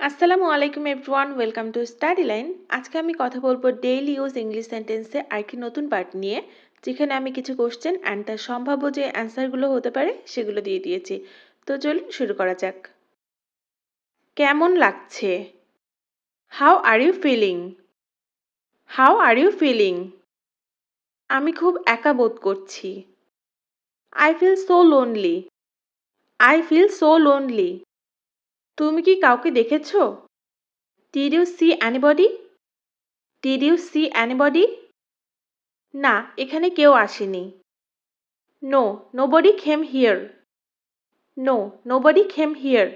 আসসালামু আলাইকুম everyone, welcome to স্টাডিলাইন। আজকে আমি কথা বলবো ডেইলি ইউজ ইংলিশ সেন্টেন্সে আরেকটি নতুন পার্ট নিয়ে, যেখানে আমি কিছু কোশ্চেন অ্যান্ড তার সম্ভাব্য যে অ্যান্সারগুলো হতে পারে সেগুলো দিয়ে দিয়েছি। তো চলুন শুরু করা যাক। কেমন লাগছে? How are you feeling? How are you feeling? আমি খুব একা বোধ করছি। I feel so lonely. I feel so lonely. তুমি কি কাউকে দেখেছো? Did you C anybody? Did you C anybody? না, এখানে কেউ আসেনি। No, nobody came here. No, nobody came here.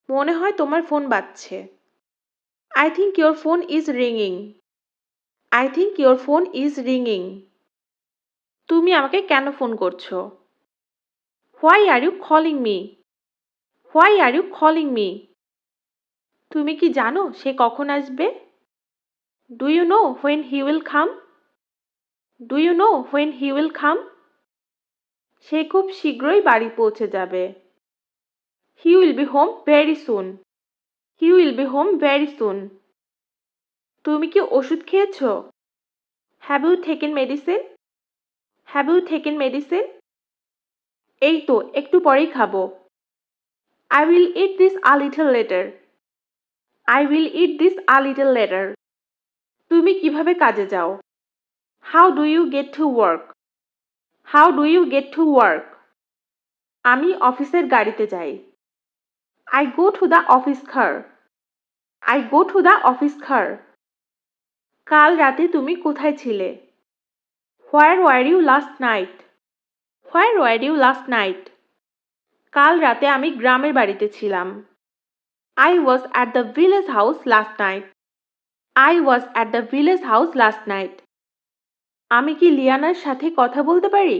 মনে হয় তোমার ফোন বাজছে। I think your phone is রিংইং। I think your phone is রিংইং। তুমি আমাকে কেন ফোন করছো? Why are you calling me? Why are you calling me? তুমি কি জানো সে কখন আসবে? Do you know when he will come? Do you know when he will come? সে খুব শীঘ্রই বাড়ি পৌঁছে যাবে। He will be home very soon. He will be home very soon. তুমি কি ওষুধ খেয়েছো? Have you taken medicine? Have you taken medicine? এই তো একটু পরেই খাবো। I will eat this a little later. I will eat this a little later. তুমি কিভাবে কাজে যাও? How do you get to work? How do you get to work? আমি অফিসের গাড়িতে যাই। I go to the office car. I go to the office car. কাল রাতে তুমি কোথায় ছিলে? Where were you last night? Where were you last night? কাল রাতে আমি গ্রামের বাড়িতে ছিলাম। I was at the village house last night. I was at the village house last night. আমি কি লিয়ানার সাথে কথা বলতে পারি?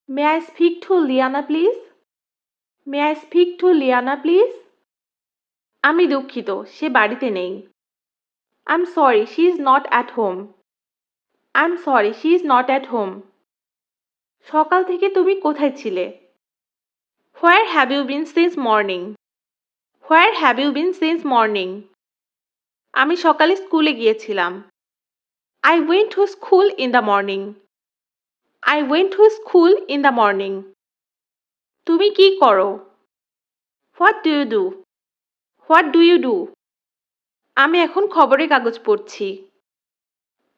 May I speak to Liana please? May I speak to Liana please? আমি দুঃখিত, সে বাড়িতে নেই। I'm sorry, she is not at home. I'm sorry, she is not at home. সকাল থেকে তুমি কোথায় ছিলে? Where have you been since morning? Where have you been since morning? আমি সকালে স্কুলে গিয়েছিলাম। I went to school in the morning. I went to school in the morning. তুমি কি করো? What do you do? What do you do? আমি এখন খবরের কাগজ পড়ছি।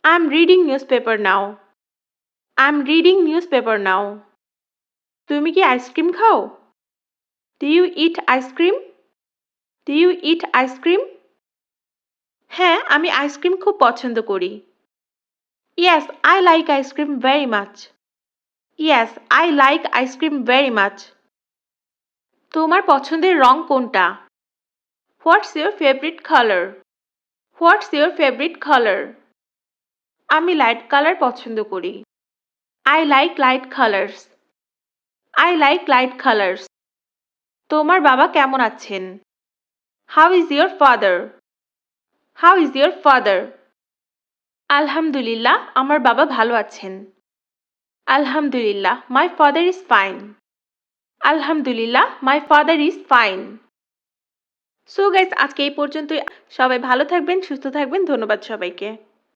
I'm reading newspaper now. I'm reading newspaper now. তুমি কি আইসক্রিম খাও? Do you eat ice cream? Do you eat ice cream? হ্যাঁ, আমি আইসক্রিম খুব পছন্দ করি। Yes, I like ice cream very much. Yes, I like ice cream very much. তোমার পছন্দের রং কোনটা? What's your favorite color? What's your favorite color? আমি light colour পছন্দ করি। I like light colors. I like light colors. তোমার বাবা কেমন আছেন? How is your father? How is your father? আলহামদুলিল্লাহ, আমার বাবা ভালো আছেন। Alhamdulillah, my father is fine. Alhamdulillah, my father is fine. So guys, আজকে এই পর্যন্তই। সবাই ভালো থাকবেন, সুস্থ থাকবেন। ধন্যবাদ সবাইকে।